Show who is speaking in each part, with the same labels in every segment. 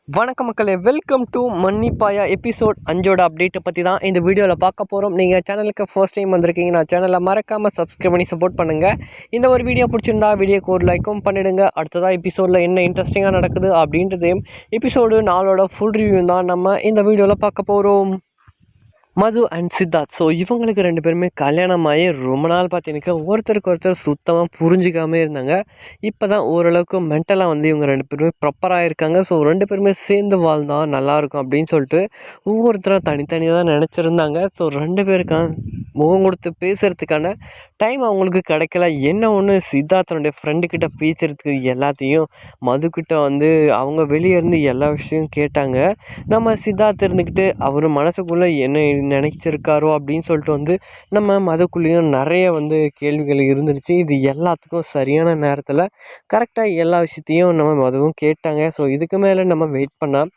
Speaker 1: வணக்கம் மக்களே, welcome to மன்னிப்பாயா எபிசோட் 5ஓட அப்டேட்டை பற்றி தான் இந்த வீடியோவில் பார்க்க போகிறோம். நீங்கள் சேனலுக்கு ஃபர்ஸ்ட் டைம் வந்திருக்கீங்கன்னா சேனலை மறக்காமல் சப்ஸ்கிரைப் பண்ணி சப்போர்ட் பண்ணுங்கள். இந்த ஒரு வீடியோ பிடிச்சிருந்தா வீடியோக்கு ஒரு லைக்கும் பண்ணிவிடுங்க. அடுத்ததாக எபிசோடில் என்ன இன்ட்ரெஸ்டிங்காக நடக்குது அப்படின்றதையும் எபிசோடு 4ஓட ஃபுல் ரிவ்யூ தான் நம்ம இந்த வீடியோவில் பார்க்க போகிறோம். மது அண்ட் சித்தார்த். ஸோ இவங்களுக்கு 2 பேருமே கல்யாணமாகி ரொம்ப நாள் பார்த்தீங்கன்னாக்கா ஒருத்தருக்கு ஒருத்தர் சுத்தமாக புரிஞ்சிக்காமல் இருந்தாங்க. இப்போ தான் ஓரளவுக்கு மென்டலாக இவங்க 2 பேருமே ப்ராப்பராக இருக்காங்க. ஸோ 2 பேருமே சேர்ந்து வாழ்ந்தால் நல்லாயிருக்கும் அப்படின்னு சொல்லிட்டு ஒவ்வொருத்தரும் தனித்தனியாக தான் நினச்சிருந்தாங்க. ஸோ 2 பேருக்கான முகம் கொடுத்து பேசுகிறதுக்கான டைம் அவங்களுக்கு கிடைக்கல. என்ன ஒன்று, சித்தார்த்தனுடைய ஃப்ரெண்டுக்கிட்ட பேசுகிறதுக்கு எல்லாத்தையும் மதுக்கிட்ட அவங்க வெளியே இருந்து எல்லா விஷயம் கேட்டாங்க. நம்ம சித்தார்த் இருந்துக்கிட்டு அவர் மனசுக்குள்ளே என்ன நினைச்சிருக்காரோ அப்படின்னு சொல்லிட்டு நம்ம மதுக்குள்ளேயும் நிறைய கேள்விகள் இருந்துருச்சு. இது எல்லாத்துக்கும் சரியான நேரத்தில் கரெக்டாக எல்லா விஷயத்தையும் நம்ம மதுவும் கேட்டாங்க. ஸோ இதுக்கு மேலே நம்ம வெயிட் பண்ணால்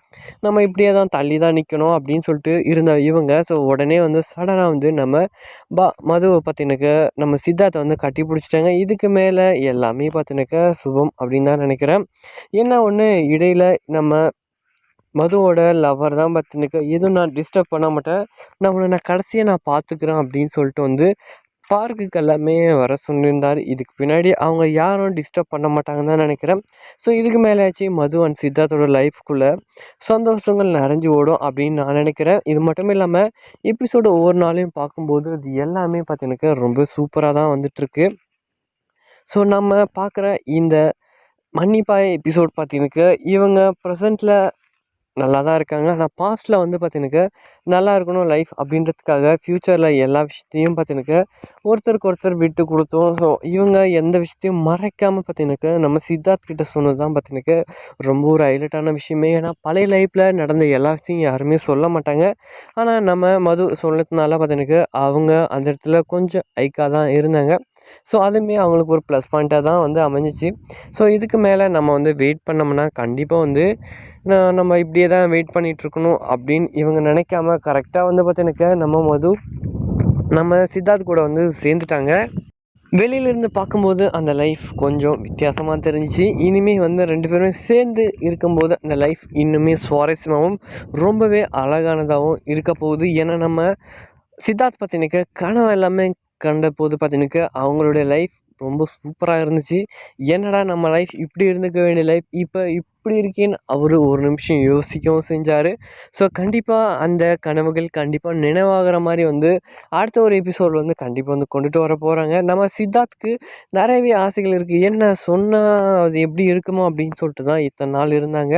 Speaker 1: நம்ம இப்படியே தான் தள்ளி தான் நிற்கணும் அப்படின்னு சொல்லிட்டு இருந்த இவங்க ஸோ உடனே சடனாக நம்ம மதுவை பார்த்தினாக்க நம்ம சித்தார்த்தை கட்டி பிடிச்சிட்டாங்க. இதுக்கு மேலே எல்லாமே பார்த்தினாக்க சுபம் அப்படின்னு தான் நினைக்கிறேன். என்ன ஒன்று, இடையில் நம்ம மதுவோட லவர் தான் பார்த்தினாக்க எதுவும் நான் டிஸ்டர்ப் பண்ண மாட்டேன், நான் கடைசியாக பார்த்துக்கிறேன் அப்படின்னு சொல்லிட்டு பார்க்குக்கு எல்லாமே வர சொல்லியிருந்தார். இதுக்கு பின்னாடி அவங்க யாரும் டிஸ்டர்ப் பண்ண மாட்டாங்கன்னு தான் நினைக்கிறேன். ஸோ இதுக்கு மேலேயாச்சு மது அண்ட் சித்தார்த்தோட லைஃப்குள்ளே சந்தோஷங்கள் நிறைஞ்சு ஓடும் அப்படின்னு நான் நினைக்கிறேன். இது மட்டும் இல்லாமல் எபிசோடு ஒவ்வொரு நாளையும் பார்க்கும்போது இது எல்லாமே பார்த்தினாக்க ரொம்ப சூப்பராக தான் வந்துட்டுருக்கு. ஸோ நம்ம பார்க்குற இந்த மன்னிப்பாய் எபிசோட் பார்த்தினாக்க இவங்க ப்ரெசண்ட்டில் நல்லா தான் இருக்காங்க. ஆனால் பாஸ்ட்டில் பார்த்தினாக்க நல்லா இருக்கணும் லைஃப் அப்படின்றதுக்காக ஃப்யூச்சரில் எல்லா விஷயத்தையும் பார்த்தினாக்க ஒருத்தருக்கு ஒருத்தர் விட்டு கொடுத்தோம். ஸோ இவங்க எந்த விஷயத்தையும் மறைக்காமல் பார்த்தினாக்க நம்ம சித்தார்த் கிட்ட சொன்னது தான் பார்த்தினாக்க ரொம்ப ஒரு ஹைலைட்டான விஷயமே. ஏன்னா பழைய லைஃப்பில் நடந்த எல்லா விஷயம் யாருமே சொல்ல மாட்டாங்க. ஆனால் நம்ம மது சொன்னதுனால பார்த்தினாக்க அவங்க அந்த இடத்துல கொஞ்சம் ஐக்காக தான் இருந்தாங்க. ஸோ அதுவுமே அவங்களுக்கு ஒரு ப்ளஸ் பாயிண்ட்டாக தான் அமைஞ்சிச்சு. ஸோ இதுக்கு மேலே நம்ம வெயிட் பண்ணோம்னா கண்டிப்பாக நம்ம இப்படியே தான் வெயிட் பண்ணிகிட்ருக்கணும் அப்படின்னு இவங்க நினைக்காம கரெக்டாக பார்த்தினாக்க நம்ம மது நம்ம சித்தார்த் கூட சேர்ந்துட்டாங்க. வெளியிலேருந்து பார்க்கும்போது அந்த லைஃப் கொஞ்சம் வித்தியாசமாக தெரிஞ்சிச்சு. இனிமேல் 2 பேருமே சேர்ந்து இருக்கும்போது அந்த லைஃப் இன்னுமே சுவாரஸ்யமாகவும் ரொம்பவே அழகானதாகவும் இருக்க போகுது. ஏன்னா நம்ம சித்தார்த் பார்த்தினாக்க கனவு எல்லாமே கண்ட போது பார்த்தினாக்க அவங்களுடைய லைஃப் ரொம்ப சூப்பராக இருந்துச்சு. என்னடா நம்ம லைஃப் இப்படி இருந்துக்க வேண்டிய லைஃப் இப்போ இப்படி இருக்கேன்னு அவர் ஒரு நிமிஷம் யோசிக்கவும் செஞ்சார். ஸோ கண்டிப்பாக அந்த கனவுகள் கண்டிப்பாக நினைவாகிற மாதிரி அடுத்த ஒரு எபிசோட் கண்டிப்பாக கொண்டுட்டு வர போகிறாங்க. நம்ம சித்தார்த்துக்கு நிறையவே ஆசைகள் இருக்குது. என்ன சொன்னால் அது எப்படி இருக்குமோ அப்படின்னு சொல்லிட்டு தான் இத்தனை நாள் இருந்தாங்க.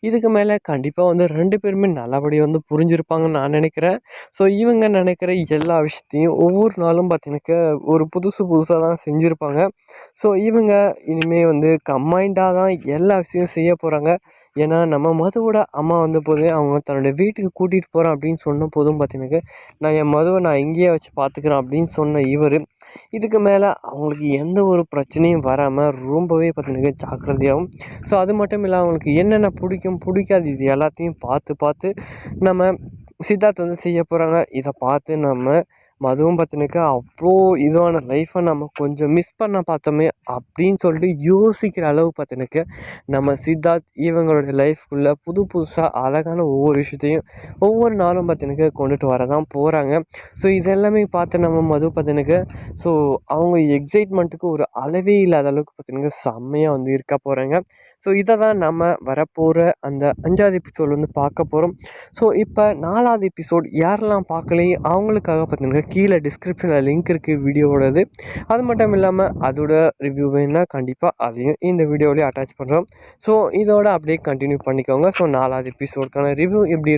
Speaker 1: இதுக்கு மேலே கண்டிப்பாக 2 பேருமே நல்லபடி புரிஞ்சிருப்பாங்கன்னு நான் நினைக்கிறேன். ஸோ இவங்க நினைக்கிற எல்லா விஷயத்தையும் ஒவ்வொரு நாளும் பார்த்தினாக்க ஒரு புதுசாக தான் செஞ்சுருப்பாங்க. ஸோ இவங்க இனிமேல் கம்பைண்டாக தான் எல்லா விஷயம் செய்ய போகிறாங்க. ஏன்னா நம்ம மதுவோட அம்மா போதே அவங்க தன்னுடைய வீட்டுக்கு கூட்டிகிட்டு போகிறேன் அப்படின்னு சொன்ன போதும் பார்த்தினாக்க நான் என் மதுவை நான் இங்கேயே வச்சு பார்த்துக்கிறேன் அப்படின்னு சொன்ன இவர் இதுக்கு மேலே அவங்களுக்கு எந்த ஒரு பிரச்சனையும் வராமல் ரொம்பவே பார்த்தினாக்க ஜாக்கிரதையாகவும், ஸோ அது மட்டும் இல்லை அவங்களுக்கு என்னென்ன பிடிக்காது இது எல்லாத்தையும் பார்த்து நம்ம சித்தார்த் செய்ய போகிறாங்க. இதை பார்த்து நம்ம மதுவும் பார்த்தினாக்கா அவ்வளோ இதுவான லைஃப்பை நம்ம கொஞ்சம் மிஸ் பண்ண பார்த்தோமே அப்படின்னு சொல்லிட்டு யோசிக்கிற அளவு பார்த்தினாக்க நம்ம சித்தார்த் இவங்களுடைய லைஃப்குள்ளே புதுசாக அழகான ஒவ்வொரு விஷயத்தையும் ஒவ்வொரு நாளும் பார்த்தினாக்க கொண்டுட்டு வர தான் போகிறாங்க. ஸோ இதெல்லாமே பார்த்து நம்ம மது பார்த்தினாக்க ஸோ அவங்க எக்ஸைட்மெண்ட்டுக்கு ஒரு அளவே இல்லாத அளவுக்கு பார்த்தினாக்க செம்மையாக இருக்க போகிறாங்க. ஸோ இதை தான் நம்ம வரப்போகிற அந்த 5வது எபிசோட் பார்க்க போகிறோம். ஸோ இப்போ 4வது எபிசோட் யாரெல்லாம் பார்க்கலையே அவங்களுக்காக பார்த்திங்கன்னா கீழே டிஸ்கிரிப்ஷனில் லிங்க் இருக்குது வீடியோவோடது. அது மட்டும் இல்லாமல் அதோட ரிவ்யூ வேணுன்னா கண்டிப்பாக அதையும் இந்த வீடியோவிலே அட்டாச் பண்ணுறோம். ஸோ இதோட அப்படியே கண்டினியூ பண்ணிக்கோங்க. ஸோ 4வது எபிசோடுக்கான ரிவ்யூ எப்படி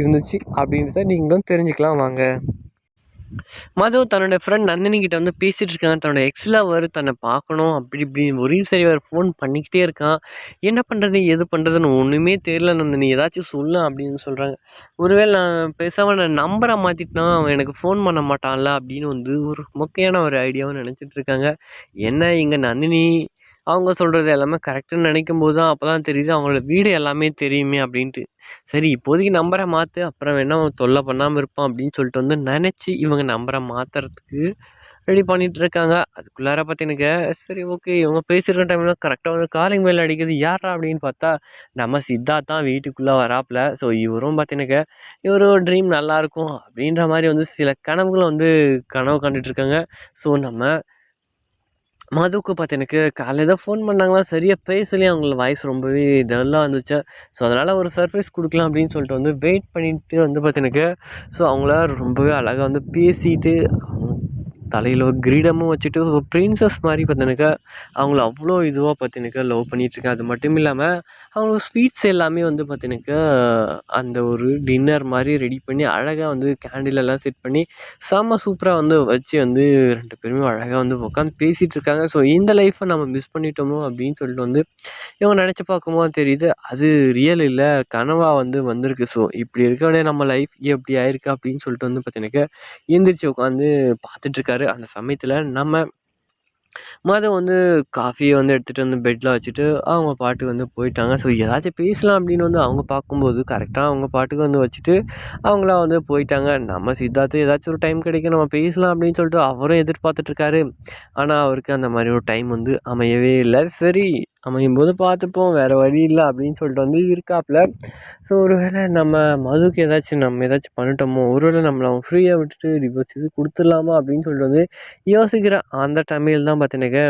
Speaker 1: இருந்துச்சு அப்படின்றத நீங்களும் தெரிஞ்சுக்கலாம் வாங்க. மது தன்னோட ஃப்ரெண்ட் நந்தினி கிட்ட பேசிகிட்டு இருக்காங்க. தன்னோட எக்ஸ் லவர் தன்னை பார்க்கணும் அப்படி இப்படி ஒரே சரி ஃபோன் பண்ணிக்கிட்டே இருக்கான். என்ன பண்ணுறது எது பண்ணுறதுன்னு ஒன்றுமே தெரியல நந்தினி, ஏதாச்சும் சொல்லு அப்படின்னு சொல்கிறாங்க. ஒருவேளை நான் பேசாமல் நான் நம்பரை மாற்றிட்டேன்னா அவன் எனக்கு ஃபோன் பண்ண மாட்டான்ல அப்படின்னு ஒரு மொக்கையான ஒரு ஐடியாவும் நினச்சிட்டு இருக்காங்க. என்ன இங்கே நந்தினி அவங்க சொல்கிறது எல்லாமே கரெக்டுன்னு நினைக்கும் போது தான் அப்போ தான் தெரியுது அவங்களோட வீடு எல்லாமே தெரியுமே அப்படின்ட்டு. சரி இப்போதைக்கு நம்பரை மாற்று, அப்புறம் வேணா அவன் தொல்லை பண்ணாமல் இருப்பான் அப்படின்னு சொல்லிட்டு நினச்சி இவங்க நம்பரை மாற்றுறதுக்கு ரெடி பண்ணிட்டு இருக்காங்க. அதுக்குள்ளார பார்த்தீங்கன்னாக்க, சரி ஓகே இவங்க பேசியிருக்க டைம்ல கரெக்ட்டா வந்து காலிங் பெல் அடிக்குது. யார்றா அப்படின்னு பார்த்தா, நம்ம சித்தார்த் தான் வீட்டுக்குள்ள வராப்புல. ஸோ இவரும் பார்த்தீங்கன்னாக்க, இவரு ட்ரீம் நல்லாயிருக்கும் அப்படின்ற மாரி வந்து சில கனவுகள வந்து கனவு கண்டுட்டு இருக்காங்க. ஸோ நம்ம மதுவுக்கு பார்த்தீங்கன்னாக்க காலைல ஏதோ ஃபோன் பண்ணாங்களா, சரியா பேசலையாம். அவங்கள வாய்ஸ் ரொம்பவே டல்லா இருந்துச்சா. ஸோ அதனால ஒரு சர்ப்ரைஸ் குடுக்கலாம் அப்படின்னு சொல்லிட்டு வந்து வெயிட் பண்ணிட்டு வந்து பார்த்தீங்கன்னாக்க, ஸோ அவங்கள ரொம்பவே அழகா வந்து பேசிட்டு தலையில ஒரு கிரீடமும் வச்சுட்டு ஒரு பிரின்சஸ் மாரி பார்த்தீங்கன்னாக்கா, அவங்கள அவ்வளோ இதுவா பார்த்தீங்கன்னாக்கா லவ் பண்ணிட்டுருக்கேன். அது மட்டும் இல்லாம, அவங்க ஸ்வீட்ஸ் எல்லாமே வந்து பார்த்தீங்கன்னாக்கா, அந்த ஒரு டின்னர் மாரி ரெடி பண்ணி அழகா வந்து கேண்டில் எல்லாம் செட் பண்ணி, செம்ம சூப்பரா வந்து வச்சு வந்து 2 பேருமே அழகா வந்து உட்காந்து பேசிட்டு இருக்காங்க. ஸோ இந்த லைஃப்ப நம்ம மிஸ் பண்ணிட்டோமோ அப்படின்னு சொல்லிட்டு வந்து இவங்க நெனச்சு பார்க்கும்போது தெரியுது, அது ரியல் இல்ல, கனவா வந்து வந்திருக்கு. ஸோ இப்படி இருக்க வேண்டிய நம்ம லைஃப் ஏன் இப்படி ஆயிருக்கு அப்படின்னு சொல்லிட்டு வந்து பார்த்தீங்கன்னாக்கா, எந்திரிச்சு உட்காந்து பார்த்துட்ருக்காரு. அந்த சமயத்தில நம்ம மதன் வந்து காஃபிய வந்து எடுத்துகிட்டு வந்து பெட்ல வச்சுட்டு, அவங்க பாட்டுக்கு வந்து போயிட்டாங்க. ஸோ ஏதாச்சும் பேசலாம் அப்படின்னு வந்து அவங்க பார்க்கும்போது, கரெக்ட்டா அவங்க பாட்டுக்கு வந்து வச்சுட்டு, அவங்களா வந்து போயிட்டாங்க. நம்ம சித்தார்த்து ஏதாச்சும் ஒரு டைம் கிடைக்கும் நம்ம பேசலாம் அப்படின்னு சொல்லிட்டு அவரும் எதிர்பார்த்துட்ருக்காரு. ஆனா, அவருக்கு அந்த மாரி ஒரு டைம் வந்து அமையவே இல்ல. சரி அமையும்போது பார்த்துப்போம், வேற வழி இல்ல அப்படின்னு சொல்லிட்டு வந்து இருக்காப்புல. ஸோ ஒரு வேளை நம்ம மதுவுக்கு நம்ம ஏதாச்சும் பண்ணிட்டோமோ, ஒரு வேளை நம்மள அவன் ஃப்ரீயா விட்டுட்டு டிவோர்ஸ் இது குடுத்துடலாமா அப்படின்னு சொல்லிட்டு வந்து யோசிக்கிறேன். அந்த டைமில் தான் பார்த்தீங்கன்னாக்க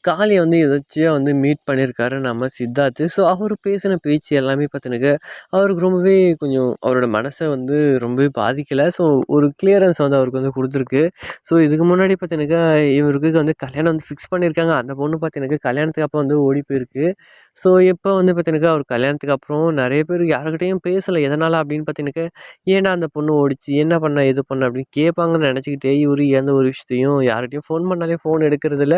Speaker 1: காளிய வந்து எதர்ச்சியா வந்து மீட் பண்ணியிருக்காரு நம்ம சித்தார்த்து. ஸோ, அவரு பேசின பேச்சு எல்லாமே பார்த்தீங்கன்னாக்க, அவருக்கு ரொம்பவே கொஞ்சம் அவரோட மனச வந்து ரொம்பவே பாதிக்கல. ஸோ, ஒரு கிளியரன்ஸ் வந்து அவருக்கு வந்து குடுத்துருக்கு. ஸோ, இதுக்கு முன்னாடி பார்த்தீங்கன்னாக்கா, இவருக்கு வந்து கல்யாணம் வந்து ஃபிக்ஸ் பண்ணியிருக்காங்க. அந்த பொண்ணு பார்த்தீங்கன்னாக்கா, கல்யாணத்துக்கு அப்போ வந்து ஓடி போயிருக்கு. ஸோ, இப்போ வந்து பார்த்தீங்கன்னாக்கா, அவர் கல்யாணத்துக்கு அப்புறம் நெறைய பேர் யார்கிட்டயும் பேசல. எதனால அப்படின்னு பார்த்தீங்கன்னாக்கா, "ஏன்டா அந்த பொண்ணு ஓடிச்சு? என்ன பண்ண? ஏது பண்ண?" அப்படின்னு கேட்பாங்கன்னு நெனச்சுக்கிட்டே, இவரு எந்த ஒரு விஷயத்தையும் யார்கிட்டயும் ஃபோன் பண்ணாலே ஃபோன் எடுக்கிறதில்ல.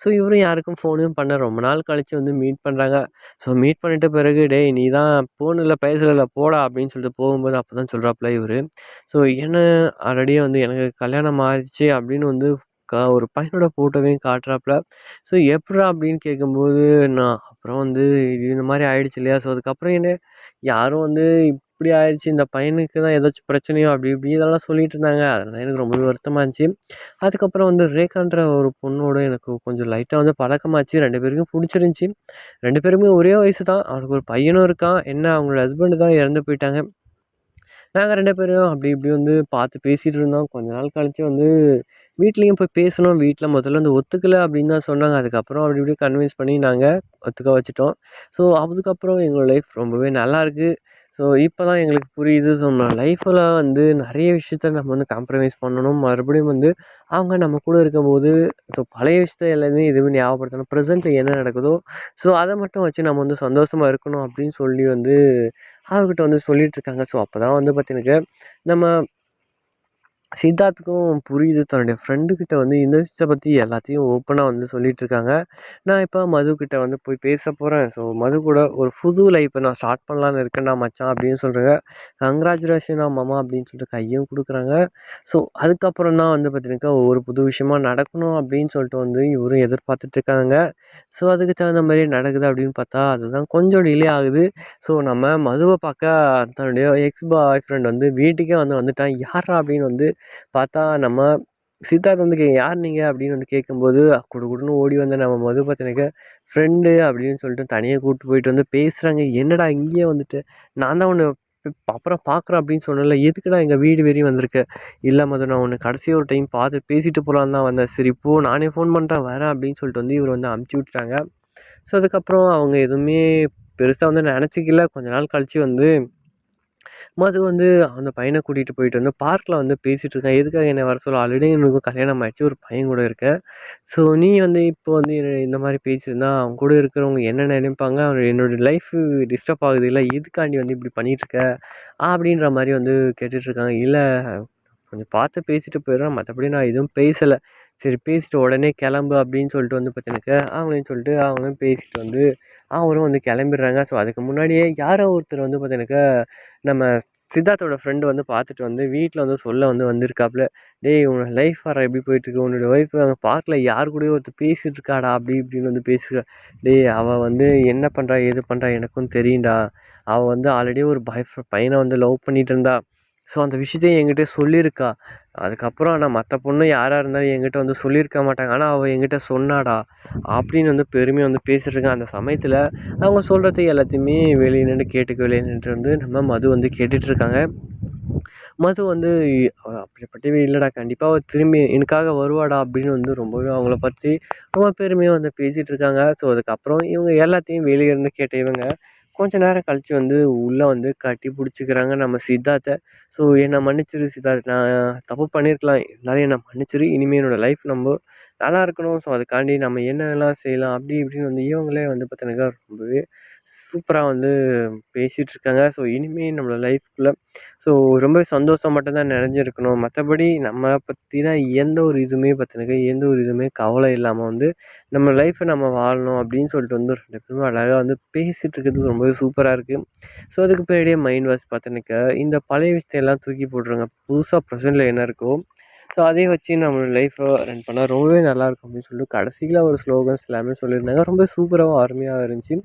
Speaker 1: ஸோ, இவரும் யாருக்கும் ஃபோனும் பண்ணல. ரொம்ப நாள் கழிச்சு வந்து மீட் பண்றாங்க. ஸோ, மீட் பண்ணிட்ட பிறகு, "டேய் நீ தான் ஃபோன்ல பேசலல்ல போடா" அப்படின்னு சொல்லிட்டு போகும்போது அப்பதான் சொல்றாப்புல இவரு. ஸோ, என்ன ஆல்ரெடியே வந்து எனக்கு கல்யாணம் ஆயிருச்சு அப்படின்னு வந்து ஒரு பையனோட ஃபோட்டோவையும் காட்டுறாப்புல. ஸோ, எப்புட்றா அப்படின்னு கேட்கும்போது, நான் அப்புறம் வந்து இந்த மாரி ஆயிடுச்சு இல்லையா? ஸோ, அதுக்கப்புறம் என்ன யாரும் வந்து இப்படி ஆயிடுச்சு, இந்த பையனுக்கு தான் ஏதாச்சும் பிரச்சனையோ அப்படி இப்படி இதெல்லாம் சொல்லிட்டு இருந்தாங்க. அதெல்லாம் எனக்கு ரொம்பவே வருத்தமா இருந்துச்சு. அதுக்கப்புறம் வந்து ரேகான்ற ஒரு பொண்ணோட எனக்கு கொஞ்சம் லைட்டா வந்து பழக்கமாச்சு. 2 பேருக்கும் புடிச்சிருந்துச்சு. 2 பேருமே ஒரே வயசு தான். அவனுக்கு ஒரு பையனும் இருக்கான். என்ன அவங்களோட ஹஸ்பண்ட் தான் இறந்து போயிட்டாங்க. நாங்க 2 பேரும் அப்படி இப்படி வந்து பார்த்து பேசிட்டு இருந்தோம். கொஞ்ச நாள் கழிச்சு வந்து வீட்லயும் போய் பேசுனோம். வீட்ல முதல்ல வந்து ஒத்துக்கல அப்படின்னு தான் சொன்னாங்க. அதுக்கப்புறம் அப்படி இப்படி கன்வின்ஸ் பண்ணி நாங்க ஒத்துக்க வச்சுட்டோம். ஸோ அதுக்கப்புறம் எங்களோட லைஃப் ரொம்பவே நல்லாயிருக்கு. ஸோ இப்போ தான் எங்களுக்கு புரியுது. ஸோ நம்ம லைஃப்பில வந்து நிறைய விஷயத்த நம்ம வந்து காம்ப்ரமைஸ் பண்ணணும். மறுபடியும் வந்து அவங்க நம்ம கூட இருக்கும்போது ஸோ பழைய விஷயத்த எல்லாமே எதுவுமே ஞாபகப்படுத்தணும். ப்ரெசென்ட்ல என்ன நடக்குதோ ஸோ அதை மட்டும் வச்சு நம்ம வந்து சந்தோஷமா இருக்கணும் அப்படின்னு சொல்லி வந்து அவர்கிட்ட வந்து சொல்லிட்டு இருக்காங்க. ஸோ அப்பதான் வந்து பார்த்தீங்கன்னாக்க, நம்ம சித்தார்த்துக்கும் புரியுது. தன்னுடைய ஃப்ரெண்டுகிட்ட வந்து இந்த விஷயத்த பத்தி எல்லாத்தையும் ஓப்பனா வந்து சொல்லிட்டுருக்காங்க. நான் இப்போ மதுக்கிட்ட வந்து போய் பேச போறேன். ஸோ மது கூட ஒரு புது லைஃப்ப நான் ஸ்டார்ட் பண்ணலான்னு இருக்கேன்டா மச்சான் அப்படின்னு சொல்றாங்க. கங்ராச்சுலேஷன்டா மாமா அப்படின்னு சொல்லிட்டு கையும் குடுக்குறாங்க. ஸோ அதுக்கப்புறம் தான் வந்து பார்த்தீங்கன்னாக்கா, ஒரு புது விஷயமா நடக்கணும் அப்படின்னு சொல்லிட்டு வந்து இவரும் எதிர்பார்த்துட்டு இருக்காங்க. ஸோ அதுக்கு தகுந்த மாரி நடக்குது அப்படின்னு பார்த்தா, அதுதான் கொஞ்சம் டிலே ஆகுது. ஸோ நம்ம மதுவ பார்க்க தன்னுடைய எக்ஸ் பாய் ஃப்ரெண்ட் வந்து வீட்டுக்கே வந்து வந்துட்டான். யார்றா அப்படின்னு வந்து பார்த்தா நம்ம சித்தார்த் வந்து "யார் நீங்க?" அப்படின்னு வந்து கேட்கும்போது, குடுகுடுன்னு ஓடி வந்த நம்ம மது பார்த்தீங்கன்னாக்க, ஃப்ரெண்டு அப்படின்னு சொல்லிட்டு தனியா கூட்டு போயிட்டு வந்து பேசுறாங்க. "என்னடா இங்கேயே வந்துட்டு, நான் தான் உன்ன அப்புறம் பார்க்குறேன் அப்படின்னு சொன்னேன்ல, எதுக்குடா எங்க வீடு வரையும் வந்திருக்க?" "இல்ல மது, நான் உன்ன கடைசியா ஒரு டைம் பார்த்து பேசிட்டு போலான்னு தான் வந்தேன்." "சரி போ, நானே ஃபோன் பண்றேன் வரேன்" அப்படின்னு சொல்லிட்டு வந்து இவரு வந்து அனுப்பிச்சு விட்டுட்டாங்க. ஸோ அதுக்கப்புறம் அவங்க எதுவுமே பெருசா வந்து நெனச்சுக்கல. கொஞ்ச நாள் கழிச்சு வந்து மது வந்து அந்த பையன கூட்டிட்டு போயிட்டு வந்து பார்க்ல வந்து பேசிட்டு இருக்கான். "எதுக்காக என்னைய வர சொல்ல? ஆல்ரெடி எனக்கு கல்யாணம் ஆயிடுச்சு. ஒரு பையன் கூட இருக்கேன். ஸோ நீ வந்து இப்போ வந்து இந்த மாரி பேசியிருந்தா, அவங்க கூட இருக்கிறவங்க என்ன நினைப்பாங்க? என்னோட லைஃப் டிஸ்டர்ப் ஆகுதுல்ல. எதுக்காண்டி வந்து இப்படி பண்ணிட்டுருக்க?" அப்படின்ற மாரி வந்து கேட்டுட்ருக்காங்க. "இல்ல கொஞ்சம் பார்த்து பேசிட்டு போயிடுறேன். மத்தபடி நான் எதுவும் பேசல." "சரி பேசிட்டு உடனே கிளம்பு" அப்படின்னு சொல்லிட்டு வந்து பார்த்தீங்கன்னாக்கா, அவங்களையும் சொல்லிட்டு அவங்களும் பேசிட்டு வந்து அவரும் வந்து கிளம்பிடுறாங்க. ஸோ அதுக்கு முன்னாடியே யாரோ ஒருத்தர் வந்து பார்த்தீங்கன்னாக்கா, நம்ம சித்தார்த்தோட ஃப்ரெண்டு வந்து பார்த்துட்டு வந்து வீட்ல வந்து சொல்ல வந்து வந்திருக்காப்புல. "டேய் உன்னோட லைஃப் பாருடா எப்படி போயிட்டுருக்கு. உன்னோட ஒய்ஃப் அங்க பார்க்ல யார் கூடயோ ஒருத்தர் பேசிட்டு இருக்காடா" அப்படி இப்படின்னு வந்து பேசுறா. "டேய் அவ வந்து என்ன பண்றா, ஏது பண்றா எனக்கும் தெரியும்டா. அவ வந்து ஆல்ரெடி ஒரு பையன வந்து லவ் பண்ணிட்டு இருந்தா. ஸோ அந்த விஷயத்தையும் என்கிட்ட சொல்லியிருக்கா. அதுக்கப்புறம் ஆனால் மற்ற பொண்ணு யாராக இருந்தாலும் என்கிட்ட வந்து சொல்லியிருக்க மாட்டாங்க. ஆனால் அவள் என்கிட்ட சொன்னாடா அப்படின்னு வந்து பெருமையாக வந்து பேசிகிட்ருக்கேன். அந்த சமயத்தில் அவங்க சொல்கிறது எல்லாத்தையுமே வெளியே நின்று வெளியே நின்று வந்து நம்ம மது வந்து கேட்டுட்ருக்காங்க. மது வந்து அப்படிப்பட்டவே இல்லைடா, கண்டிப்பாக அவள் திரும்பி எனக்காக வருவாடா அப்படின்னு வந்து ரொம்பவே அவங்கள பற்றி ரொம்ப பெருமையாக வந்து பேசிகிட்டு இருக்காங்க. ஸோ அதுக்கப்புறம் இவங்க எல்லாத்தையும் வெளியே இருந்து கேட்ட இவங்க கொஞ்ச நேரம் கழித்து வந்து உள்ளே வந்து கட்டி பிடிச்சிக்கிறாங்க நம்ம சித்தார்த்தை. ஸோ என்னை மன்னிச்சிரு சித்தார்த், நான் தப்பு பண்ணியிருக்கலாம், இருந்தாலும் என்னை மன்னிச்சிரு, இனிமேல் என்னோடய லைஃப் நம்ம நல்லா இருக்கணும், ஸோ அதுக்காண்டி நம்ம என்னெல்லாம் செய்யலாம் அப்படி இப்படின்னு வந்து இவங்களே வந்து பார்த்தீங்கன்னா ரொம்பவே சூப்பராக வந்து பேசிகிட்டு இருக்காங்க. ஸோ இனிமேல் நம்மளோட லைஃப்பில் ஸோ ரொம்ப சந்தோஷம் மட்டும் தான் நிறைஞ்சிருக்கணும், மற்றபடி நம்மளை பற்றின எந்த ஒரு இதுவுமே பார்த்தீங்கன்னா எந்த ஒரு இதுவுமே கவலை இல்லாமல் வந்து நம்ம லைஃப்பை நம்ம வாழணும் அப்படின்னு சொல்லிட்டு வந்து 2 பேருமே அழகாக வந்து பேசிகிட்டு இருக்கிறது ரொம்பவே சூப்பராக இருக்குது. ஸோ அதுக்கு பின்னாடியே மைண்ட் வாஷ் பார்த்தீங்கன்னாக்கா இந்த பழைய விஷயத்தையெல்லாம் தூக்கி போட்டுருங்க, புதுசாக ப்ரெசென்ட்டில் என்ன இருக்கோ ஸோ அதே வச்சு நம்மளோட லைஃப்பை ரன் பண்ணால் ரொம்பவே நல்லாயிருக்கும் அப்படின்னு சொல்லிட்டு கடைசியில் ஒரு ஸ்லோகன்ஸ் எல்லாமே சொல்லியிருந்தாங்க. ரொம்ப சூப்பராகவும் அருமையாக இருந்துச்சு.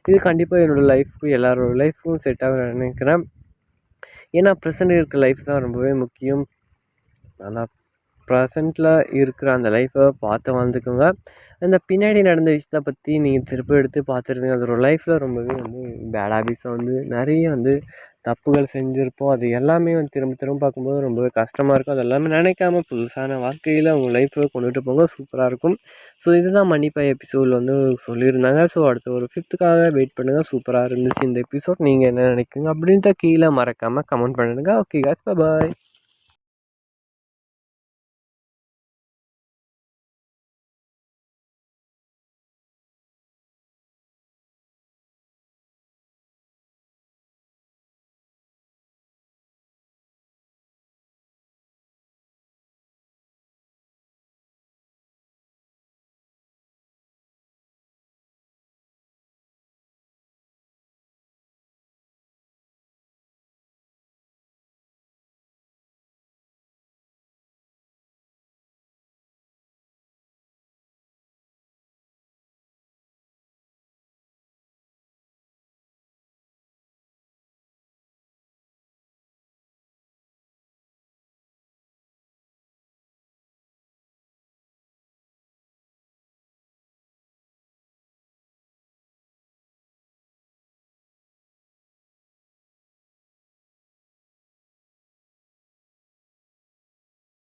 Speaker 1: இது கண்டிப்பாக என்னோடய லைஃப்க்கு எல்லாரோட லைஃப்பும் செட் ஆக நினைக்கிறேன். ஏன்னா ப்ரெசென்ட் இருக்க லைஃப் தான் ரொம்பவே முக்கியம். நல்லா ப்ரெசென்ட்டில் இருக்கிற அந்த லைஃப்பை பார்த்து வாழ்ந்துக்கோங்க. அந்த பின்னாடி நடந்த விஷயத்தை பற்றி நீங்கள் திருப்பி எடுத்து பார்த்துருந்தீங்க, அதோட லைஃப்பில் ரொம்பவே வந்து பேட் ஹேபிட்ஸை வந்து நிறைய வந்து தப்புகள் செஞ்சுருப்போம். அது எல்லாமே வந்து திரும்ப திரும்ப பார்க்கும்போது ரொம்பவே கஷ்டமாக இருக்கும். அது எல்லாமே நினைக்காம புதுசான வாழ்க்கையில் அவங்க லைஃப்பை கொண்டுட்டு போங்க, சூப்பராக இருக்கும். ஸோ இதுதான் மன்னிப்பா எபிசோடில் வந்து சொல்லியிருந்தாங்க. ஸோ அடுத்த ஒரு 5த்துக்காக வெயிட் பண்ணுங்கள். சூப்பராக இருந்துச்சு இந்த எபிசோட். நீங்கள் என்ன நினைக்கிறீங்க அப்படின்ட்டு கீழே மறக்காமல் கமெண்ட் பண்ணிடுங்க. ஓகே காய்ஸ், பாய்.